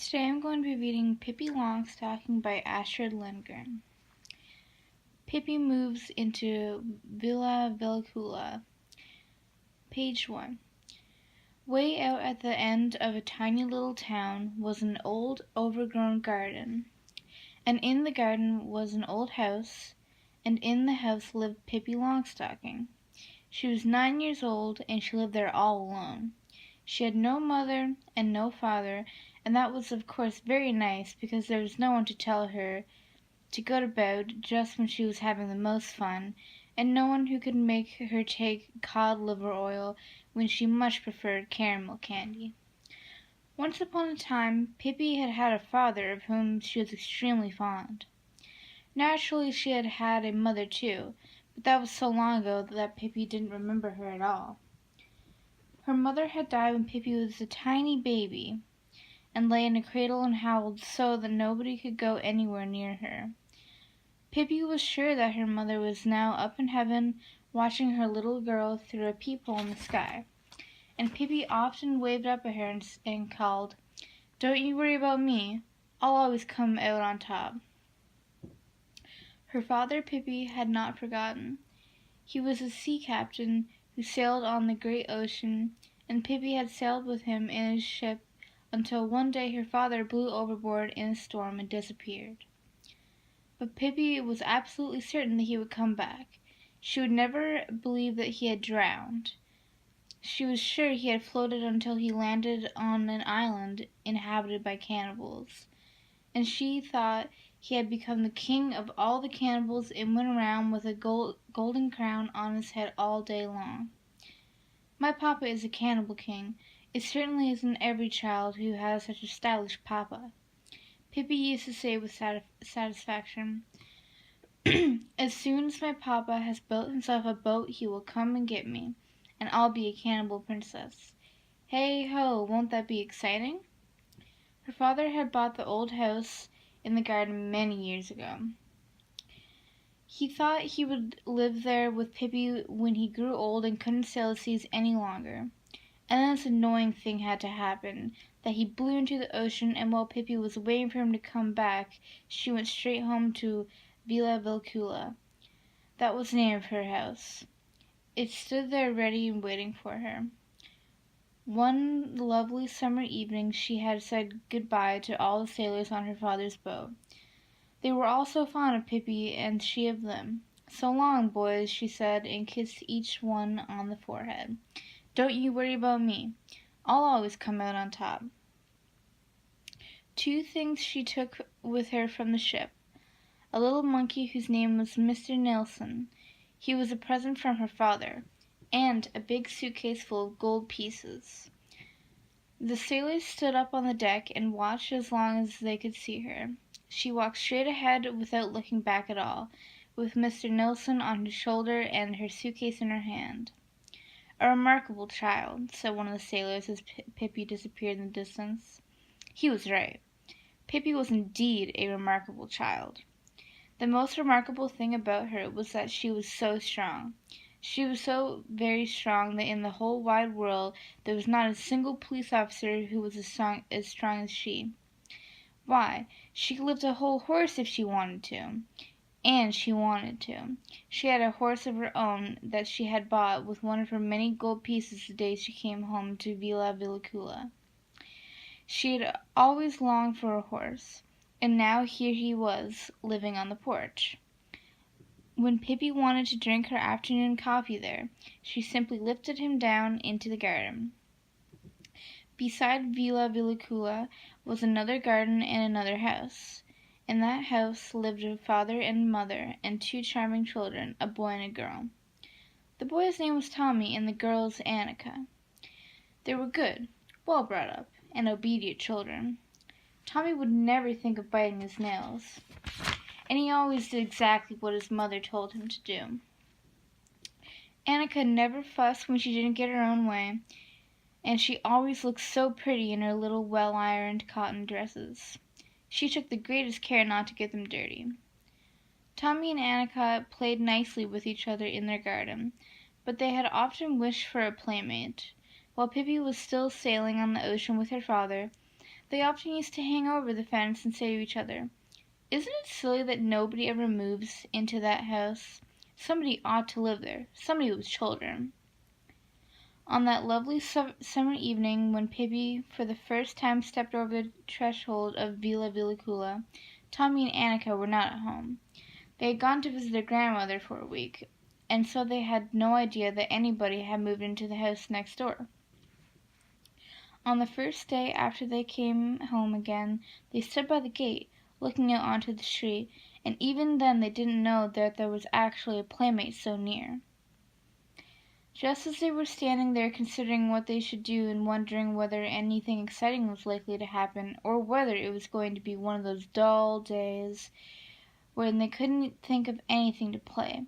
Today I'm going to be reading Pippi Longstocking by Astrid Lindgren. Pippi moves into Villa Vellicula. Page 1. Way out at the end of a tiny little town was an old, overgrown garden. And in the garden was an old house, and in the house lived Pippi Longstocking. She was 9 years old, and she lived there all alone. She had no mother and no father, and that was of course very nice, because there was no one to tell her to go to bed just when she was having the most fun, and no one who could make her take cod liver oil when she much preferred caramel candy. Once upon a time, Pippi had had a father of whom she was extremely fond. Naturally, she had had a mother too, but that was so long ago that Pippi didn't remember her at all. Her mother had died when Pippi was a tiny baby, and lay in a cradle and howled so that nobody could go anywhere near her. Pippi was sure that her mother was now up in heaven, watching her little girl through a peephole in the sky, and Pippi often waved up at her and called, "Don't you worry about me, I'll always come out on top." Her father Pippi had not forgotten. He was a sea captain who sailed on the great ocean, and Pippi had sailed with him in his ship until one day her father blew overboard in a storm and disappeared. But Pippi was absolutely certain that he would come back. She would never believe that he had drowned. She was sure he had floated until he landed on an island inhabited by cannibals, and she thought he had become the king of all the cannibals and went around with a golden crown on his head all day long. "My papa is a cannibal king. It certainly isn't every child who has such a stylish papa," Pippi used to say with satisfaction. "As soon as my papa has built himself a boat he will come and get me, and I'll be a cannibal princess. Hey ho, won't that be exciting?" Her father had bought the old house in the garden many years ago. He thought he would live there with Pippi when he grew old and couldn't sail the seas any longer. And then this annoying thing had to happen, that he blew into the ocean, and while Pippi was waiting for him to come back, she went straight home to Villa Vellicula. That was the name of her house. It stood there ready and waiting for her. One lovely summer evening she had said good-bye to all the sailors on her father's boat. They were all so fond of Pippi, and she of them. "So long, boys," she said, and kissed each one on the forehead. "Don't you worry about me. I'll always come out on top." Two things she took with her from the ship: a little monkey whose name was Mr. Nilsson. He was a present from her father, and a big suitcase full of gold pieces. The sailors stood up on the deck and watched as long as they could see her. She walked straight ahead without looking back at all, with Mr. Nilsson on her shoulder and her suitcase in her hand. "A remarkable child," said one of the sailors as Pippi disappeared in the distance. He was right. Pippi was indeed a remarkable child. The most remarkable thing about her was that she was so strong. She was so very strong that in the whole wide world there was not a single police officer who was as strong as she. Why, she could lift a whole horse if she wanted to. And she wanted to. She had a horse of her own that she had bought with one of her many gold pieces the day she came home to Villa Vellicula. She had always longed for a horse, and now here he was, living on the porch. When Pippi wanted to drink her afternoon coffee there, she simply lifted him down into the garden. Beside Villa Vellicula was another garden and another house. In that house lived a father and mother and two charming children, a boy and a girl. The boy's name was Tommy and the girl's Annika. They were good, well brought up, and obedient children. Tommy would never think of biting his nails, and he always did exactly what his mother told him to do. Annika never fussed when she didn't get her own way, and she always looked so pretty in her little well-ironed cotton dresses. She took the greatest care not to get them dirty. Tommy and Annika played nicely with each other in their garden, but they had often wished for a playmate. While Pippi was still sailing on the ocean with her father, They often used to hang over the fence and say to each other, "Isn't it silly that nobody ever moves into that house? Somebody ought to live there, somebody with children." On that lovely summer evening when Pippi for the first time stepped over the threshold of Villa Villacula, Tommy and Annika were not at home. They had gone to visit their grandmother for a week, and so they had no idea that anybody had moved into the house next door. On the first day after they came home again, they stood by the gate, looking out onto the street, and even then they didn't know that there was actually a playmate so near. Just as they were standing there considering what they should do and wondering whether anything exciting was likely to happen, or whether it was going to be one of those dull days when they couldn't think of anything to play,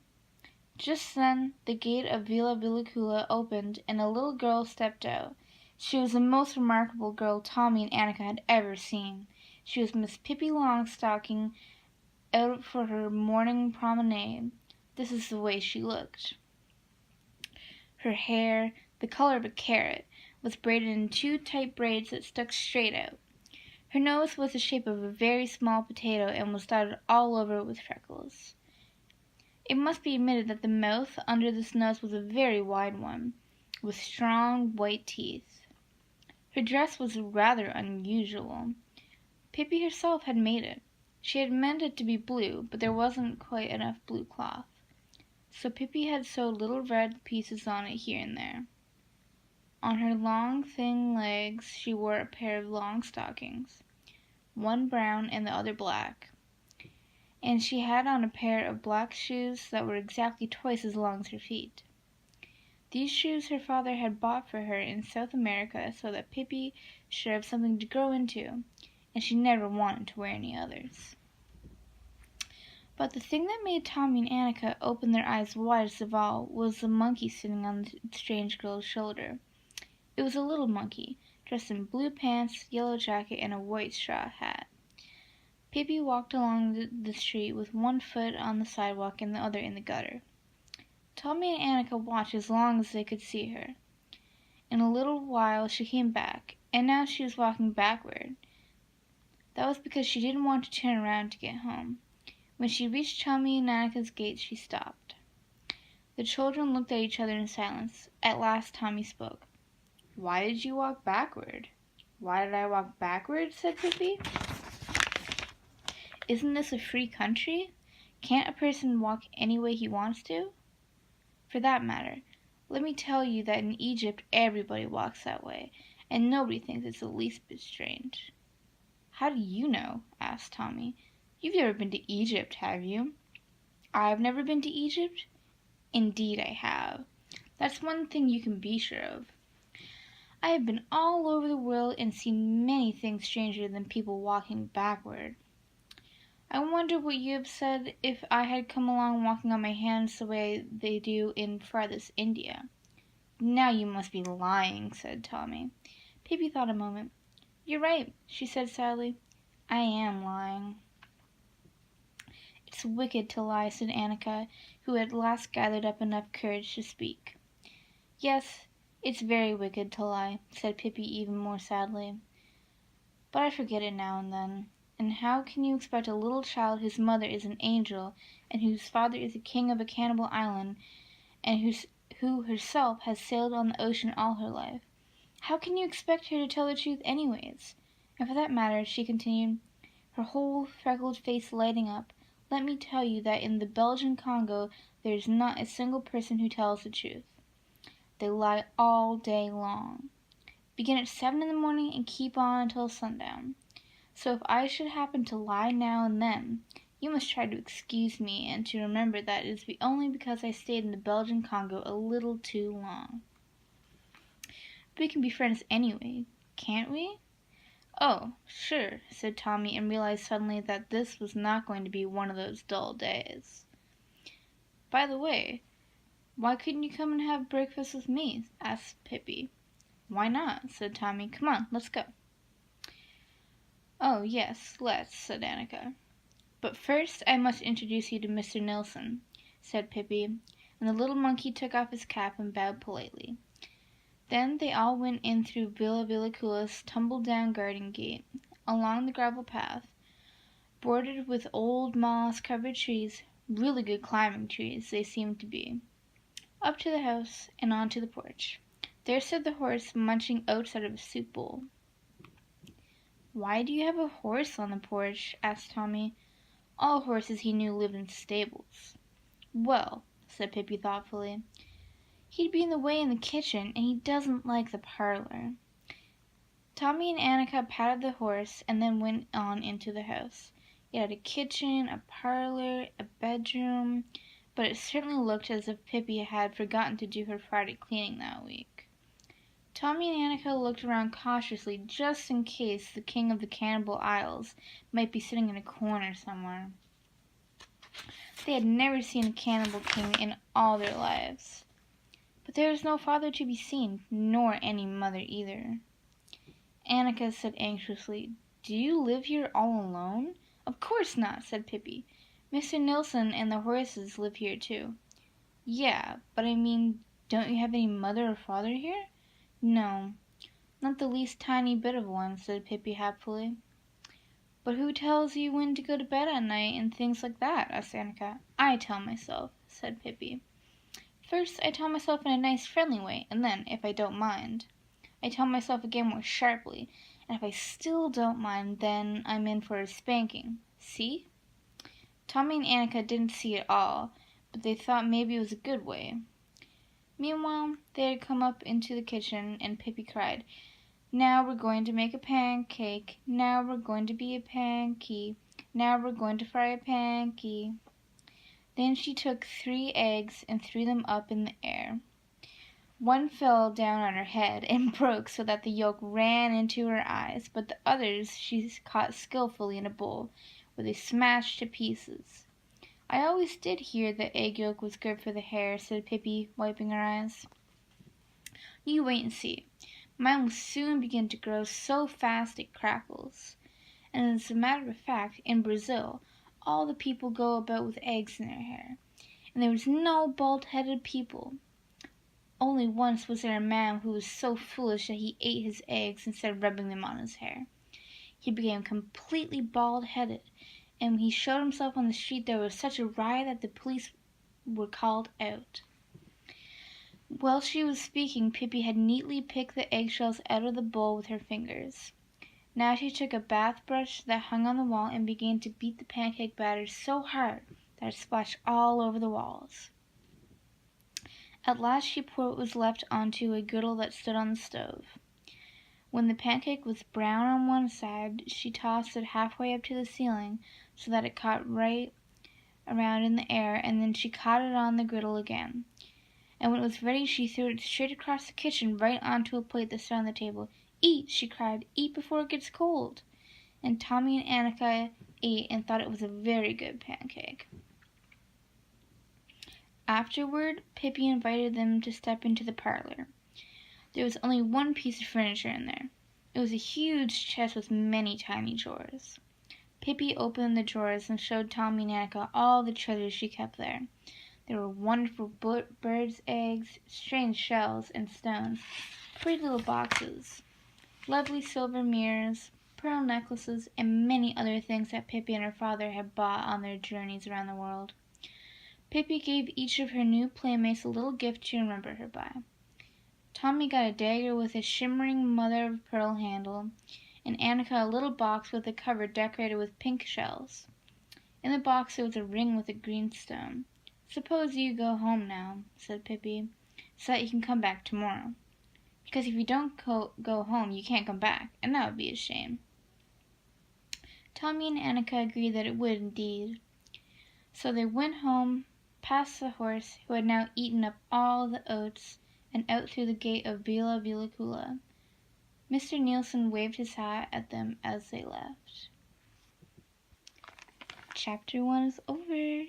just then the gate of Villa Villacula opened and a little girl stepped out. She was the most remarkable girl Tommy and Annika had ever seen. She was Miss Pippi Longstocking, out for her morning promenade. This is the way she looked. Her hair, the color of a carrot, was braided in two tight braids that stuck straight out. Her nose was the shape of a very small potato and was dotted all over with freckles. It must be admitted that the mouth under this nose was a very wide one, with strong white teeth. Her dress was rather unusual. Pippi herself had made it. She had meant it to be blue, but there wasn't quite enough blue cloth, so Pippi had sewed little red pieces on it here and there. On her long, thin legs she wore a pair of long stockings, one brown and the other black, and she had on a pair of black shoes that were exactly twice as long as her feet. These shoes her father had bought for her in South America so that Pippi should have something to grow into, and she never wanted to wear any others. But the thing that made Tommy and Annika open their eyes widest of all was the monkey sitting on the strange girl's shoulder. It was a little monkey, dressed in blue pants, yellow jacket, and a white straw hat. Pippi walked along the street with one foot on the sidewalk and the other in the gutter. Tommy and Annika watched as long as they could see her. In a little while she came back, and now she was walking backward. That was because she didn't want to turn around to get home. When she reached Tommy and Annika's gate, she stopped. The children looked at each other in silence. At last Tommy spoke. "Why did you walk backward?" "Why did I walk backward?" said Pippi. "Isn't this a free country? Can't a person walk any way he wants to? For that matter, let me tell you that in Egypt everybody walks that way, and nobody thinks it's the least bit strange." "How do you know?" asked Tommy. "You've never been to Egypt, have you?" "I've never been to Egypt?" "Indeed I have. That's one thing you can be sure of. I have been all over the world and seen many things stranger than people walking backward. I wonder what you have said if I had come along walking on my hands the way they do in farthest India." "Now you must be lying," said Tommy. Pippi thought a moment. "You're right," she said sadly. "I am lying." "It's wicked to lie," said Annika, who had at last gathered up enough courage to speak. "Yes, it's very wicked to lie," said Pippi even more sadly. "But I forget it now and then. And how can you expect a little child whose mother is an angel, and whose father is the king of a cannibal island, and who herself has sailed on the ocean all her life, how can you expect her to tell the truth anyways? And for that matter," she continued, her whole freckled face lighting up, "let me tell you that in the Belgian Congo there is not a single person who tells the truth. They lie all day long. Begin at 7 in the morning and keep on until sundown. So if I should happen to lie now and then, you must try to excuse me and to remember that it is only because I stayed in the Belgian Congo a little too long." "But we can be friends anyway, can't we?" "Oh, sure," said Tommy, and realized suddenly that this was not going to be one of those dull days. "By the way, why couldn't you come and have breakfast with me?" asked Pippi. "Why not?" said Tommy. "Come on, let's go." "Oh, yes, let's," said Annika. "But first I must introduce you to Mr. Nilsson," said Pippi, and the little monkey took off his cap and bowed politely. Then they all went in through Villa Villacula's tumble-down garden gate, along the gravel path, bordered with old moss-covered trees, really good climbing trees they seemed to be, up to the house and onto the porch. There stood the horse, munching oats out of a soup bowl. "Why do you have a horse on the porch?" asked Tommy. All horses he knew lived in stables. "Well," said Pippi thoughtfully, "he'd be in the way in the kitchen, and he doesn't like the parlor." Tommy and Annika patted the horse and then went on into the house. It had a kitchen, a parlor, a bedroom, but it certainly looked as if Pippi had forgotten to do her Friday cleaning that week. Tommy and Annika looked around cautiously just in case the king of the Cannibal Isles might be sitting in a corner somewhere. They had never seen a cannibal king in all their lives. But there was no father to be seen, nor any mother either. Annika said anxiously, "Do you live here all alone?" "Of course not," said Pippi. "Mr. Nilsson and the horses live here too." "Yeah, but I mean, don't you have any mother or father here?" "No, not the least tiny bit of one," said Pippi happily. "But who tells you when to go to bed at night and things like that?" asked Annika. "I tell myself," said Pippi. "First I tell myself in a nice friendly way, and then, if I don't mind, I tell myself again more sharply, and if I still don't mind, then I'm in for a spanking. See?" Tommy and Annika didn't see it all, but they thought maybe it was a good way. Meanwhile, they had come up into the kitchen, and Pippi cried, "Now we're going to make a pancake. Now we're going to be a panky. Now we're going to fry a panky." Then she took 3 eggs and threw them up in the air. One fell down on her head and broke so that the yolk ran into her eyes, but the others she caught skillfully in a bowl, where they smashed to pieces. "I always did hear that egg yolk was good for the hair," said Pippi, wiping her eyes. "You wait and see. Mine will soon begin to grow so fast it crackles." And as a matter of fact, in Brazil, all the people go about with eggs in their hair, and there was no bald-headed people. Only once was there a man who was so foolish that he ate his eggs instead of rubbing them on his hair. He became completely bald-headed, and when he showed himself on the street there was such a riot that the police were called out. While she was speaking, Pippi had neatly picked the eggshells out of the bowl with her fingers. Now she took a bath brush that hung on the wall and began to beat the pancake batter so hard that it splashed all over the walls. At last she poured what was left onto a griddle that stood on the stove. When the pancake was brown on one side, she tossed it halfway up to the ceiling so that it caught right around in the air, and then she caught it on the griddle again. And when it was ready, she threw it straight across the kitchen right onto a plate that stood on the table. "Eat!" she cried. "Eat before it gets cold!" And Tommy and Annika ate and thought it was a very good pancake. Afterward, Pippi invited them to step into the parlor. There was only one piece of furniture in there. It was a huge chest with many tiny drawers. Pippi opened the drawers and showed Tommy and Annika all the treasures she kept there. There were wonderful birds' eggs, strange shells and stones, pretty little boxes, lovely silver mirrors, pearl necklaces, and many other things that Pippi and her father had bought on their journeys around the world. Pippi gave each of her new playmates a little gift to remember her by. Tommy got a dagger with a shimmering mother-of-pearl handle, and Annika a little box with a cover decorated with pink shells. In the box there was a ring with a green stone. "Suppose you go home now," said Pippi, "so that you can come back tomorrow. Because if you don't go home you can't come back, and that would be a shame." Tommy and Annika agreed that it would indeed. So they went home, past the horse, who had now eaten up all the oats, and out through the gate of Villa Villacula. Mr. Nilsson waved his hat at them as they left. Chapter 1 is over.